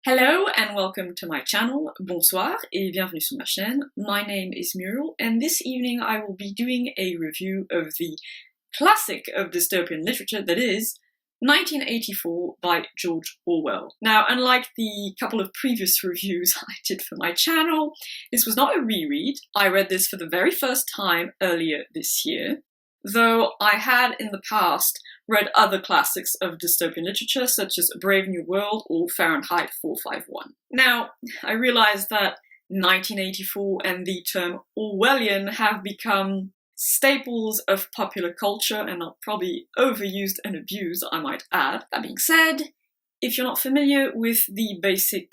Hello and welcome to my channel. Bonsoir et bienvenue sur ma chaîne. My name is Muriel and this evening I will be doing a review of the classic of dystopian literature that is 1984 by George Orwell. Now, unlike the couple of previous reviews I did for my channel, this was not a reread. I read this for the very first time earlier this year, though I had in the past read other classics of dystopian literature such as A Brave New World or Fahrenheit 451. Now, I realize that 1984 and the term Orwellian have become staples of popular culture and are probably overused and abused, I might add. That being said, if you're not familiar with the basic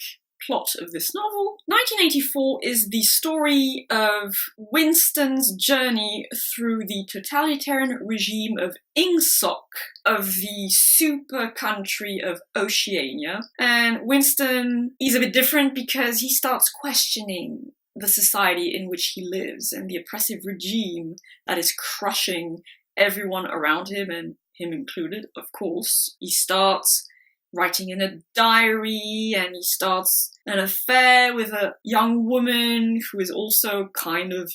plot of this novel, 1984 is the story of Winston's journey through the totalitarian regime of Ingsoc, of the super country of Oceania. And Winston is a bit different because he starts questioning the society in which he lives and the oppressive regime that is crushing everyone around him, and him included, of course. He starts writing in a diary, and he starts an affair with a young woman who is also kind of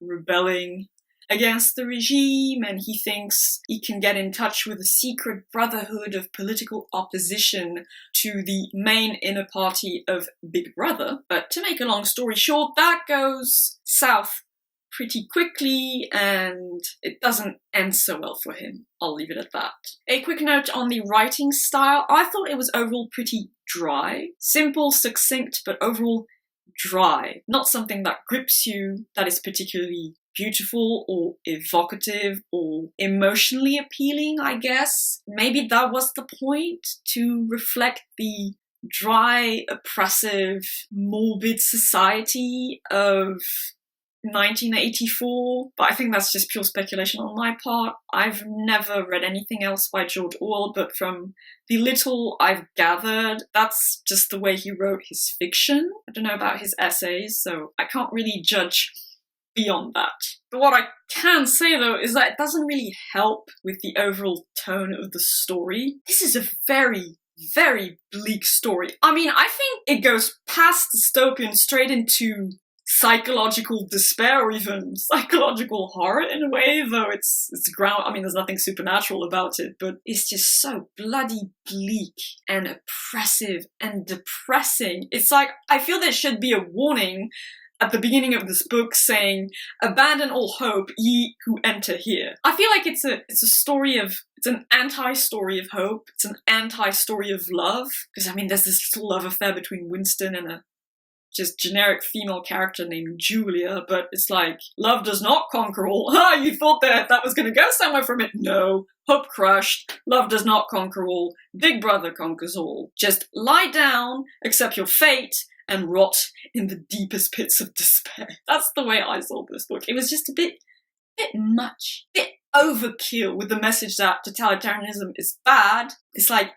rebelling against the regime, and he thinks he can get in touch with a secret brotherhood of political opposition to the main inner party of Big Brother. But to make a long story short, that goes south pretty quickly, and it doesn't end so well for him. I'll leave it at that. A quick note on the writing style. I thought it was overall pretty dry. Simple, succinct, but overall dry. Not something that grips you, that is particularly beautiful or evocative or emotionally appealing, I guess. Maybe that was the point, to reflect the dry, oppressive, morbid society of 1984, but I think that's just pure speculation on my part. I've never read anything else by George Orwell, but from the little I've gathered, that's just the way he wrote his fiction. I don't know about his essays, so I can't really judge beyond that. But what I can say though is that it doesn't really help with the overall tone of the story. This is a very bleak story. I mean, I think it goes past dystopian straight into psychological despair or even psychological horror in a way, though it's ground. I mean, there's nothing supernatural about it, but it's just so bloody bleak and oppressive and depressing. It's like, I feel there should be a warning at the beginning of this book saying, "Abandon all hope, ye who enter here." I feel like it's an anti-story of hope. It's an anti-story of love. Because I mean, there's this little love affair between Winston and a just generic female character named Julia, but it's like, love does not conquer all. You thought that was going to go somewhere from it? No. Hope crushed. Love does not conquer all. Big Brother conquers all. Just lie down, accept your fate, and rot in the deepest pits of despair. That's the way I saw this book. It was just a bit much. A bit overkill with the message that totalitarianism is bad. It's like,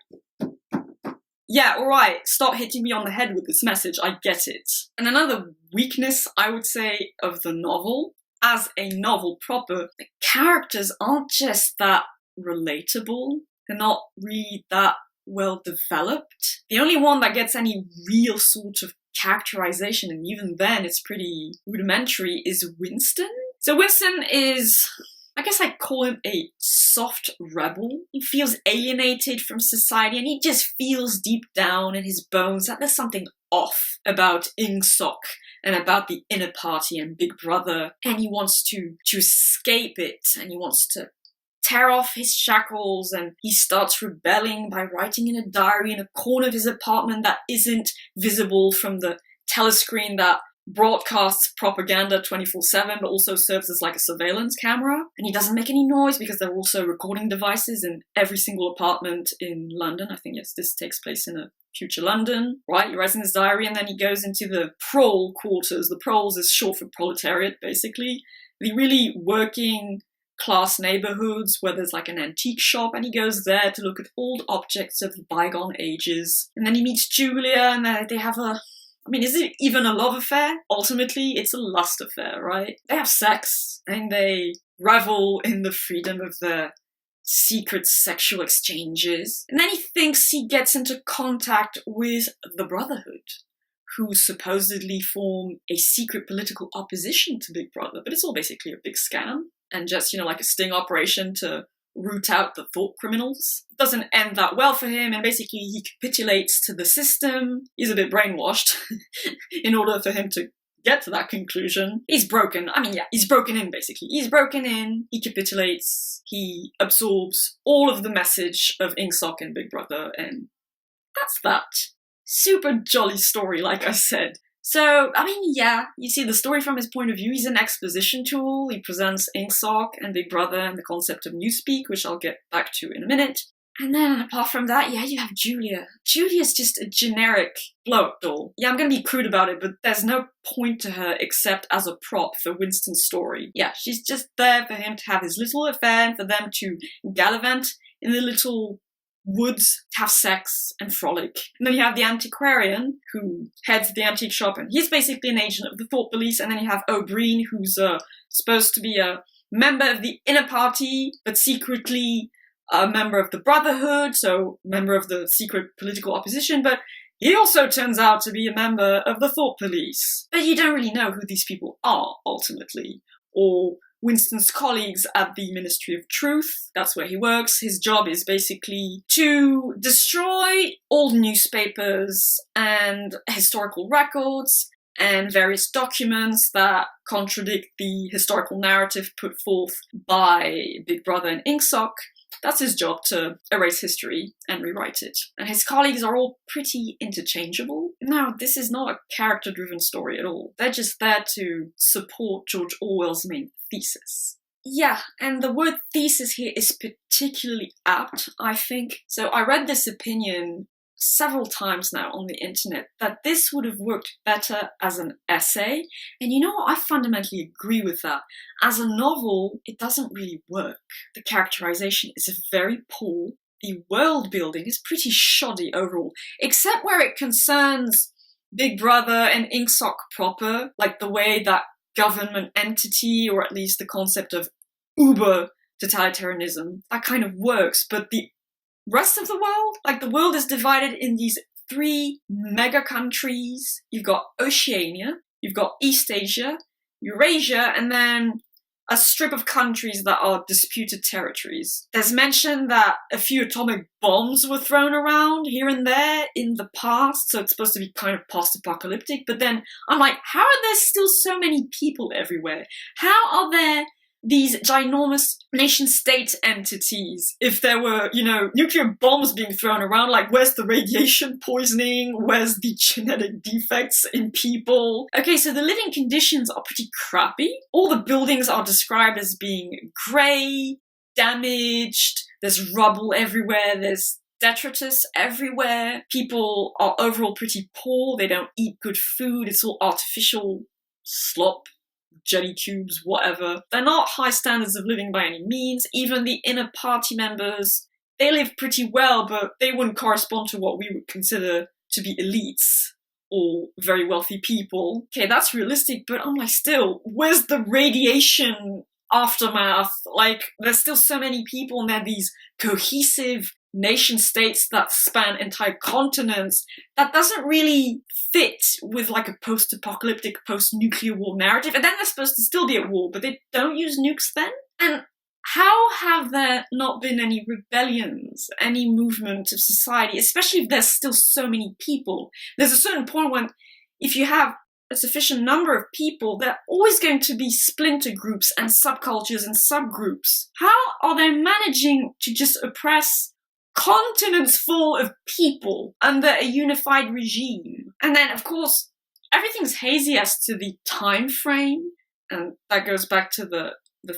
yeah, alright, stop hitting me on the head with this message, I get it. And another weakness, I would say, of the novel, as a novel proper, the characters aren't just that relatable. They're not really that well developed. The only one that gets any real sort of characterization, and even then it's pretty rudimentary, is Winston. So Winston is, I guess I'd call him a soft rebel. He feels alienated from society, and he just feels deep down in his bones that there's something off about Ingsoc and about the inner party and Big Brother, and he wants to escape it, and he wants to tear off his shackles, and he starts rebelling by writing in a diary in a corner of his apartment that isn't visible from the telescreen that broadcasts propaganda 24/7, but also serves as like a surveillance camera. And he doesn't make any noise because there are also recording devices in every single apartment in London. I think, yes, this takes place in a future London, right? He writes in his diary, and then he goes into the prole quarters. The proles is short for proletariat, basically. The really working class neighborhoods where there's like an antique shop, and he goes there to look at old objects of the bygone ages. And then he meets Julia, and they have I mean, is it even a love affair? Ultimately, it's a lust affair, right? They have sex, and they revel in the freedom of their secret sexual exchanges. And then he thinks he gets into contact with the Brotherhood, who supposedly form a secret political opposition to Big Brother, but it's all basically a big scam and just, like a sting operation to root out the thought criminals. It doesn't end that well for him, and basically he capitulates to the system. He's a bit brainwashed in order for him to get to that conclusion. He's broken. He's broken in, basically. He's broken in, he capitulates, he absorbs all of the message of Ingsoc and Big Brother, and that's that. Super jolly story, like I said. So, you see the story from his point of view. He's an exposition tool. He presents Ingsoc and Big Brother and the concept of Newspeak, which I'll get back to in a minute. And then, apart from that, you have Julia. Julia's just a generic blow-up doll. Yeah, I'm gonna be crude about it, but there's no point to her except as a prop for Winston's story. Yeah, she's just there for him to have his little affair and for them to gallivant in the little woods, have sex, and frolic. And then you have the antiquarian, who heads the antique shop, and he's basically an agent of the Thought Police. And then you have O'Brien, who's supposed to be a member of the inner party, but secretly a member of the Brotherhood, so member of the secret political opposition, but he also turns out to be a member of the Thought Police. But you don't really know who these people are, ultimately, or Winston's colleagues at the Ministry of Truth. That's where he works. His job is basically to destroy old newspapers and historical records and various documents that contradict the historical narrative put forth by Big Brother and Ingsoc. That's his job, to erase history and rewrite it. And his colleagues are all pretty interchangeable. Now, this is not a character-driven story at all. They're just there to support George Orwell's main thesis. Yeah, and the word thesis here is particularly apt, I think. So I read this opinion several times now on the internet that this would have worked better as an essay. And you know what? I fundamentally agree with that. As a novel, it doesn't really work. The characterization is very poor. The world building is pretty shoddy overall, except where it concerns Big Brother and Ingsoc proper, like the way that government entity, or at least the concept of uber totalitarianism, that kind of works. But the rest of the world, like the world is divided in these 3 mega countries. You've got Oceania, you've got East Asia, Eurasia, and then a strip of countries that are disputed territories. There's mention that a few atomic bombs were thrown around here and there in the past, so it's supposed to be kind of post-apocalyptic, but then I'm like, how are there still so many people everywhere? How are there these ginormous nation-state entities if there were, nuclear bombs being thrown around? Like, where's the radiation poisoning? Where's the genetic defects in people? Okay, so the living conditions are pretty crappy. All the buildings are described as being grey, damaged, there's rubble everywhere, there's detritus everywhere. People are overall pretty poor, they don't eat good food, it's all artificial slop, jelly cubes, whatever. They're not high standards of living by any means. Even the inner party members, they live pretty well, but they wouldn't correspond to what we would consider to be elites or very wealthy people. Okay, that's realistic, but I'm like, still, where's the radiation aftermath? Like, there's still so many people, and they're these cohesive nation states that span entire continents. That doesn't really fit with like a post-apocalyptic, post-nuclear war narrative. And then they're supposed to still be at war, but they don't use nukes then? And how have there not been any rebellions, any movement of society, especially if there's still so many people? There's a certain point when, if you have a sufficient number of people, there are always going to be splinter groups and subcultures and subgroups. How are they managing to just oppress continents full of people under a unified regime? And then, of course, everything's hazy as to the time frame, and that goes back to the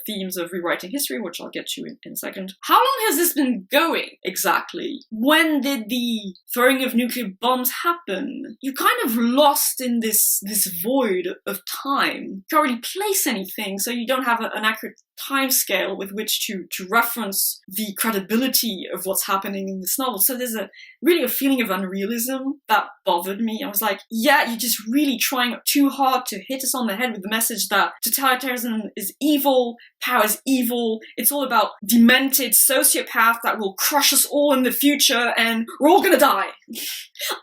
themes of rewriting history, which I'll get to in a second. How long has this been going, exactly? When did the throwing of nuclear bombs happen? You're kind of lost in this void of time. You can't really place anything, so you don't have an accurate timescale with which to reference the credibility of what's happening in this novel. So there's really a feeling of unrealism that bothered me. I was like, yeah, you're just really trying too hard to hit us on the head with the message that totalitarianism is evil, power is evil, it's all about demented sociopath that will crush us all in the future and we're all gonna die.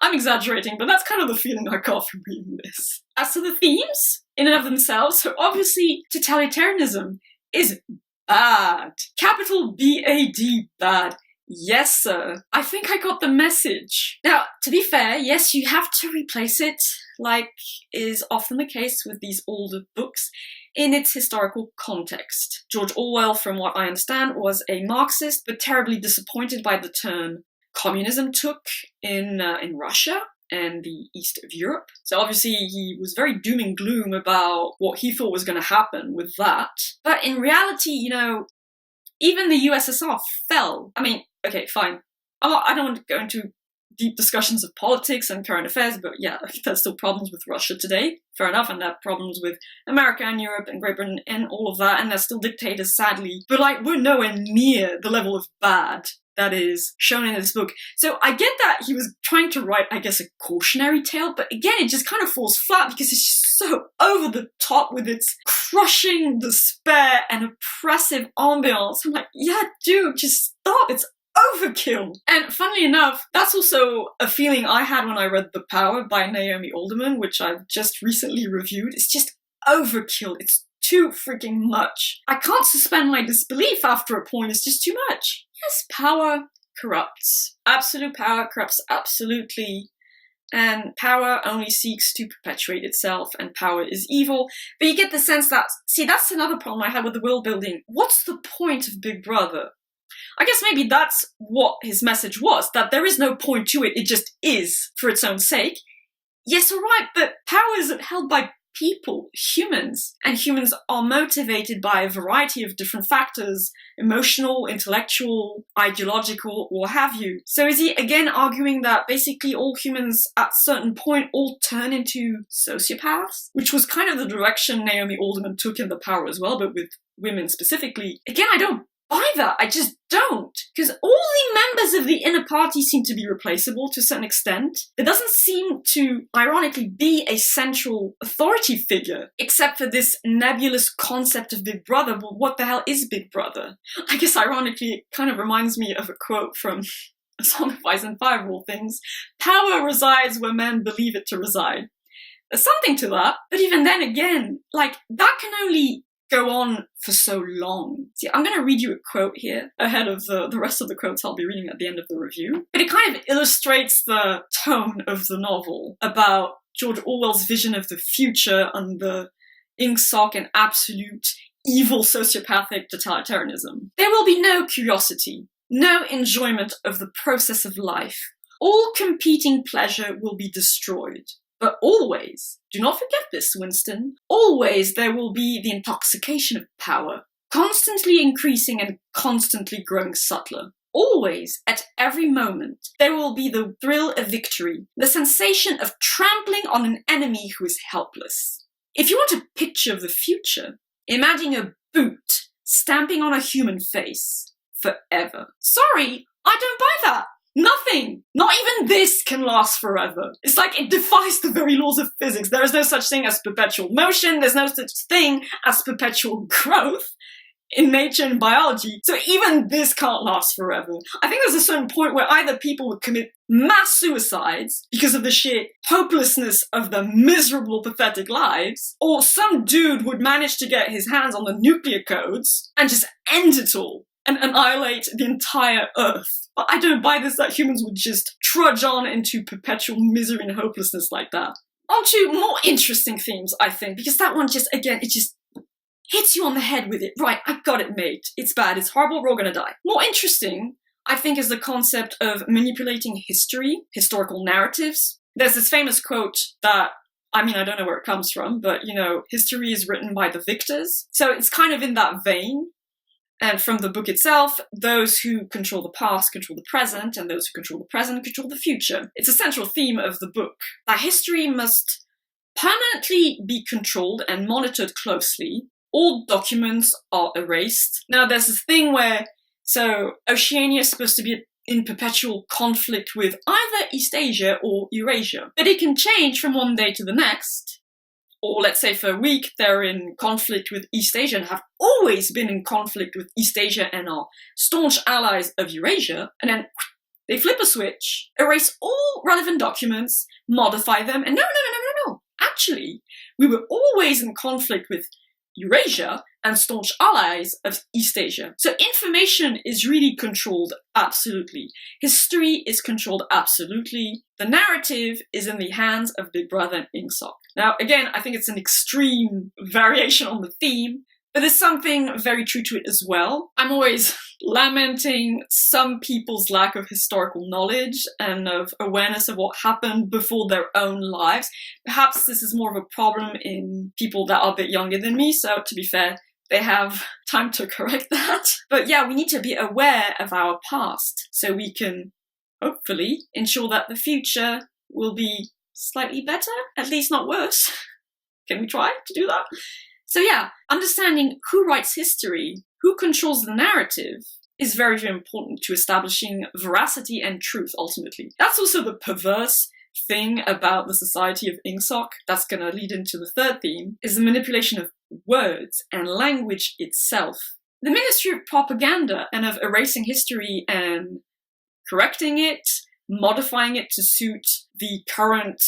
I'm exaggerating, but that's kind of the feeling I got from reading this. As to the themes, in and of themselves, so obviously totalitarianism is bad. Capital B-A-D, bad. Yes, sir. I think I got the message. Now, to be fair, yes, you have to replace it, like is often the case with these older books, in its historical context. George Orwell, from what I understand, was a Marxist, but terribly disappointed by the turn communism took in Russia and the east of Europe. So obviously he was very doom and gloom about what he thought was going to happen with that. But in reality, you know, even the USSR fell. I mean, okay, fine. I don't want to go into deep discussions of politics and current affairs, but yeah, there's still problems with Russia today. Fair enough, and there are problems with America and Europe and Great Britain and all of that, and there's still dictators, sadly. But like, we're nowhere near the level of bad that is shown in this book. So I get that he was trying to write, I guess, a cautionary tale, but again, it just kind of falls flat because it's just so over the top with its crushing despair and oppressive ambience. I'm like, yeah, dude, just stop. It's overkill. And funnily enough, that's also a feeling I had when I read The Power by Naomi Alderman, which I've just recently reviewed. It's just overkill. It's too freaking much. I can't suspend my disbelief after a point. It's just too much. Yes, power corrupts. Absolute power corrupts absolutely. And power only seeks to perpetuate itself, and power is evil. But you get the sense that, see, that's another problem I had with the world building. What's the point of Big Brother? I guess maybe that's what his message was, that there is no point to it, it just is for its own sake. Yes, alright, but power isn't held by people, humans, and humans are motivated by a variety of different factors, emotional, intellectual, ideological, what have you. So is he again arguing that basically all humans at a certain point all turn into sociopaths? Which was kind of the direction Naomi Alderman took in The Power as well, but with women specifically. Again, I don't buy that. I just don't. Because all the members of the inner party seem to be replaceable to a certain extent. There doesn't seem to, ironically, be a central authority figure, except for this nebulous concept of Big Brother. Well, what the hell is Big Brother? I guess, ironically, it kind of reminds me of a quote from A Song of Ice and Fire, of all things. Power resides where men believe it to reside. There's something to that. But even then again, like, that can only go on for so long. See, I'm going to read you a quote here ahead of the rest of the quotes I'll be reading at the end of the review. But it kind of illustrates the tone of the novel about George Orwell's vision of the future under ingsoc and absolute evil sociopathic totalitarianism. There will be no curiosity, no enjoyment of the process of life. All competing pleasure will be destroyed. But always, do not forget this, Winston, always there will be the intoxication of power, constantly increasing and constantly growing subtler. Always, at every moment, there will be the thrill of victory, the sensation of trampling on an enemy who is helpless. If you want a picture of the future, imagine a boot stamping on a human face forever. Sorry, I don't buy that. Nothing, not even this can last forever. It's like it defies the very laws of physics. There is no such thing as perpetual motion. There's no such thing as perpetual growth in nature and biology. So even this can't last forever. I think there's a certain point where either people would commit mass suicides because of the sheer hopelessness of their miserable, pathetic lives, or some dude would manage to get his hands on the nuclear codes and just end it all and annihilate the entire Earth. But I don't buy this that humans would just trudge on into perpetual misery and hopelessness like that. On to more interesting themes, I think, because that one just, again, it just hits you on the head with it. Right, I got it, mate. It's bad, it's horrible, we're all gonna die. More interesting, I think, is the concept of manipulating history, historical narratives. There's this famous quote that, I mean, I don't know where it comes from, but, you know, history is written by the victors. So it's kind of in that vein. And from the book itself, those who control the past control the present, and those who control the present control the future. It's a central theme of the book, that history must permanently be controlled and monitored closely, all documents are erased. Now there's this thing where, so Oceania is supposed to be in perpetual conflict with either East Asia or Eurasia. But it can change from one day to the next. Or let's say for a week they're in conflict with East Asia and have always been in conflict with East Asia and are staunch allies of Eurasia, and then they flip a switch, erase all relevant documents, modify them, and no. Actually, we were always in conflict with Eurasia and staunch allies of East Asia. So information is really controlled absolutely. History is controlled absolutely. The narrative is in the hands of Big Brother and Ingsoc. Now, again, I think it's an extreme variation on the theme, but there's something very true to it as well. I'm always lamenting some people's lack of historical knowledge and of awareness of what happened before their own lives. Perhaps this is more of a problem in people that are a bit younger than me, so to be fair, they have time to correct that. But yeah, we need to be aware of our past so we can hopefully ensure that the future will be slightly better, at least not worse. Can we try to do that? So yeah, understanding who writes history, who controls the narrative, is very, very important to establishing veracity and truth, ultimately. That's also the perverse thing about the society of Ingsoc that's going to lead into the third theme, is the manipulation of words and language itself. The Ministry of Propaganda and of erasing history and correcting it, modifying it to suit the current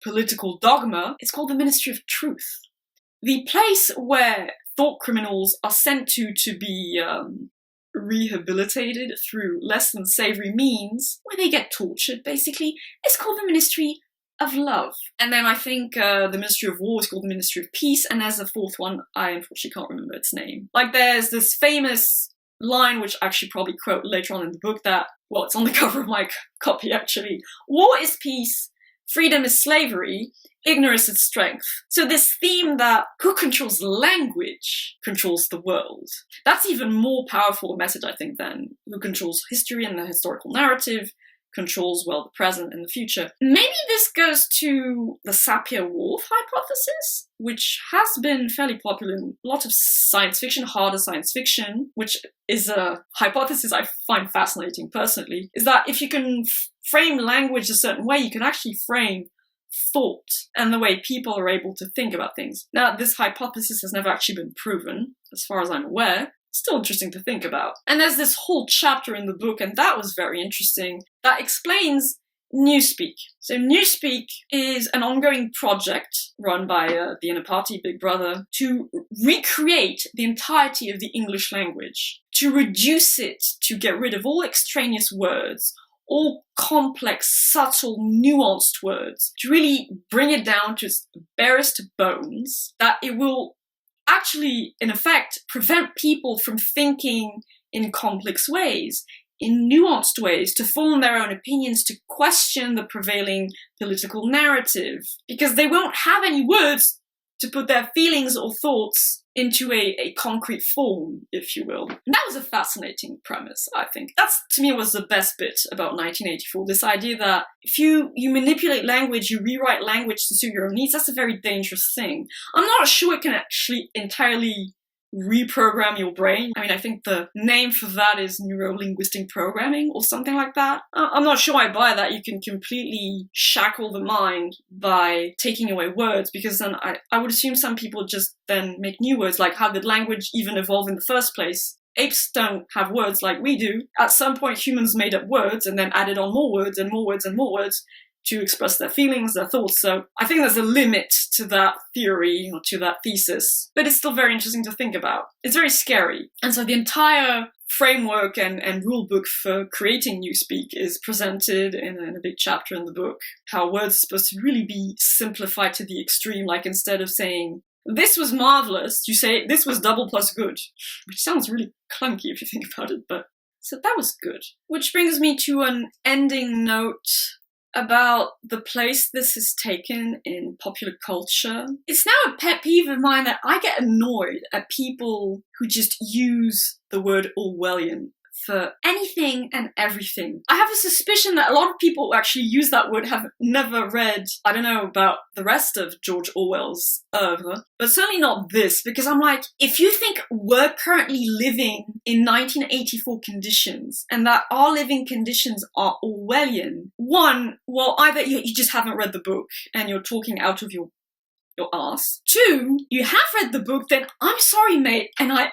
political dogma, it's called the Ministry of Truth. The place where thought criminals are sent to be rehabilitated through less than savory means, where they get tortured, basically, is called the Ministry of Love. And then I think the Ministry of War is called the Ministry of Peace, and there's a fourth one, I unfortunately can't remember its name. Like there's this famous line, which I should probably quote later on in the book, that, well, it's on the cover of my copy actually. War is peace, freedom is slavery, ignorance is strength. So this theme that who controls language controls the world. That's even more powerful a message, I think, than who controls history and the historical narrative controls, well, the present and the future. Maybe this goes to the Sapir-Whorf hypothesis, which has been fairly popular in a lot of science fiction, harder science fiction, which is a hypothesis I find fascinating personally, is that if you can frame language a certain way, you can actually frame thought and the way people are able to think about things. Now, this hypothesis has never actually been proven, as far as I'm aware. Still interesting to think about. And there's this whole chapter in the book, and that was very interesting, that explains Newspeak. So Newspeak is an ongoing project run by the inner party, Big Brother, to recreate the entirety of the English language, to reduce it, to get rid of all extraneous words, all complex, subtle, nuanced words, to really bring it down to its barest bones, that it will actually, in effect, prevent people from thinking in complex ways, in nuanced ways, to form their own opinions, to question the prevailing political narrative, because they won't have any words to put their feelings or thoughts into a concrete form, if you will. And that was a fascinating premise, I think. That's, to me, was the best bit about 1984, this idea that if you manipulate language, you rewrite language to suit your own needs, that's a very dangerous thing. I'm not sure it can actually entirely reprogram your brain. I mean, I think the name for that is neuro-linguistic programming or something like that. I'm not sure I buy that you can completely shackle the mind by taking away words, because then I would assume some people just then make new words. Like, how did language even evolve in the first place? Apes don't have words like we do. At some point, humans made up words and then added on more words and more words and more words to express their feelings, their thoughts. So I think there's a limit to that theory or to that thesis, but it's still very interesting to think about. It's very scary. And so the entire framework and rule book for creating Newspeak is presented in a big chapter in the book, how words are supposed to really be simplified to the extreme. Like, instead of saying, this was marvelous, you say, this was double plus good, which sounds really clunky if you think about it, but so that was good. Which brings me to an ending note about the place this has taken in popular culture. It's now a pet peeve of mine that I get annoyed at people who just use the word Orwellian for anything and everything. I have a suspicion that a lot of people who actually use that word have never read, I don't know about the rest of George Orwell's oeuvre, but certainly not this, because I'm like, if you think we're currently living in 1984 conditions and that our living conditions are Orwellian, one, well, either you just haven't read the book and you're talking out of your ass. Two, you have read the book, then I'm sorry, mate, and I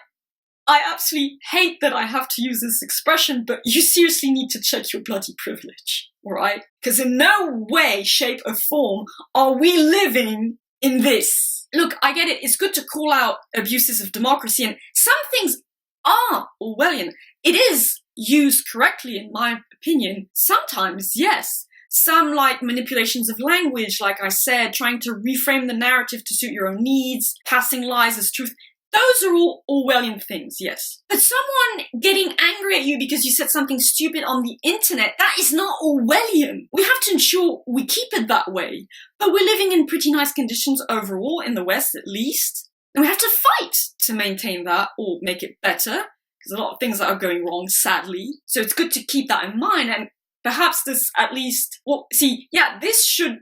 absolutely hate that I have to use this expression, but you seriously need to check your bloody privilege, alright? Because in no way, shape, or form are we living in this. Look, I get it, it's good to call out abuses of democracy, and some things are Orwellian. It is used correctly, in my opinion. Sometimes, yes. Some like manipulations of language, like I said, trying to reframe the narrative to suit your own needs, passing lies as truth. Those are all Orwellian things, yes. But someone getting angry at you because you said something stupid on the internet, that is not Orwellian. We have to ensure we keep it that way. But we're living in pretty nice conditions overall, in the West at least. And we have to fight to maintain that or make it better. Because a lot of things that are going wrong, sadly. So it's good to keep that in mind. And perhaps this at least, well, see, yeah, this should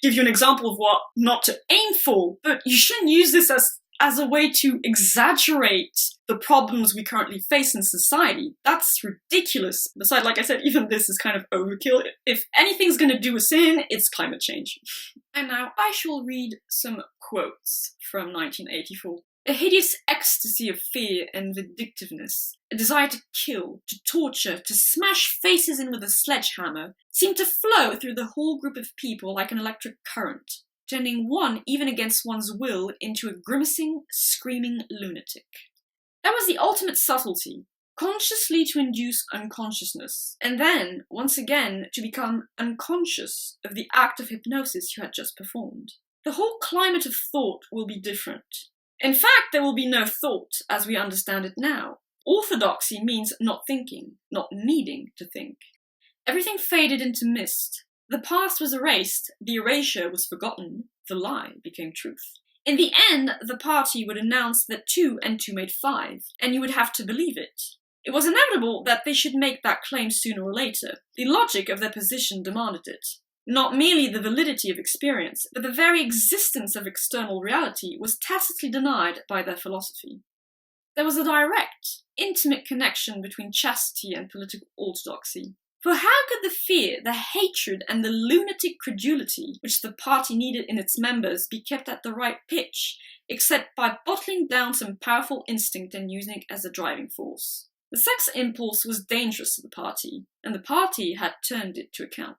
give you an example of what not to aim for. But you shouldn't use this as a way to exaggerate the problems we currently face in society. That's ridiculous. Besides, like I said, even this is kind of overkill. If anything's going to do us in, it's climate change. And now I shall read some quotes from 1984. A hideous ecstasy of fear and vindictiveness, a desire to kill, to torture, to smash faces in with a sledgehammer, seemed to flow through the whole group of people like an electric current, turning one, even against one's will, into a grimacing, screaming lunatic. That was the ultimate subtlety, consciously to induce unconsciousness, and then, once again, to become unconscious of the act of hypnosis you had just performed. The whole climate of thought will be different. In fact, there will be no thought as we understand it now. Orthodoxy means not thinking, not needing to think. Everything faded into mist. The past was erased, the erasure was forgotten, the lie became truth. In the end, the party would announce that 2 and 2 made 5, and you would have to believe it. It was inevitable that they should make that claim sooner or later. The logic of their position demanded it. Not merely the validity of experience, but the very existence of external reality was tacitly denied by their philosophy. There was a direct, intimate connection between chastity and political orthodoxy. For how could the fear, the hatred, and the lunatic credulity which the party needed in its members be kept at the right pitch, except by bottling down some powerful instinct and using it as a driving force? The sex impulse was dangerous to the party, and the party had turned it to account.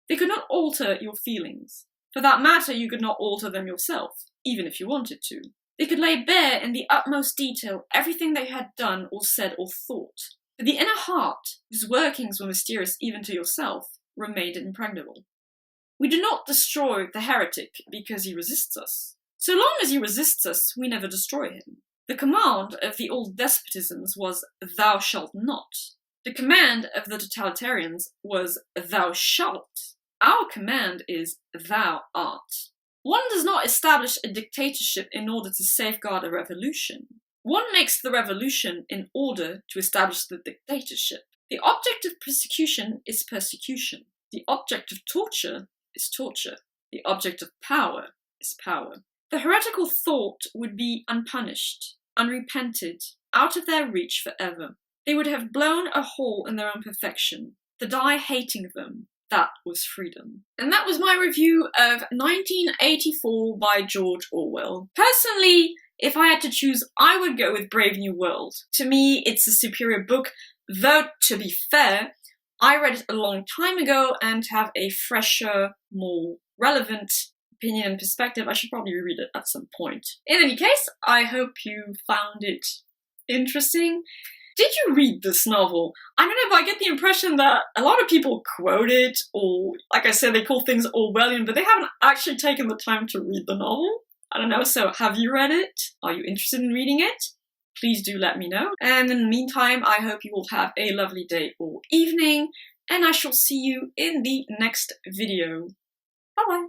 They could not alter your feelings. For that matter, you could not alter them yourself, even if you wanted to. They could lay bare in the utmost detail everything they had done or said or thought. But the inner heart, whose workings were mysterious even to yourself, remained impregnable. We do not destroy the heretic because he resists us. So long as he resists us, we never destroy him. The command of the old despotisms was, "Thou shalt not." The command of the totalitarians was, "Thou shalt." Our command is, "Thou art." One does not establish a dictatorship in order to safeguard a revolution. One makes the revolution in order to establish the dictatorship. The object of persecution is persecution. The object of torture is torture. The object of power is power. The heretical thought would be unpunished, unrepented, out of their reach forever. They would have blown a hole in their own perfection, to die hating them. That was freedom. And that was my review of 1984 by George Orwell. Personally, if I had to choose, I would go with Brave New World. To me, it's a superior book, though, to be fair, I read it a long time ago and have a fresher, more relevant opinion and perspective. I should probably reread it at some point. In any case, I hope you found it interesting. Did you read this novel? I don't know, but I get the impression that a lot of people quote it, or, like I said, they call things Orwellian, but they haven't actually taken the time to read the novel. I don't know, so have you read it? Are you interested in reading it? Please do let me know. And in the meantime, I hope you will have a lovely day or evening, and I shall see you in the next video. Bye-bye.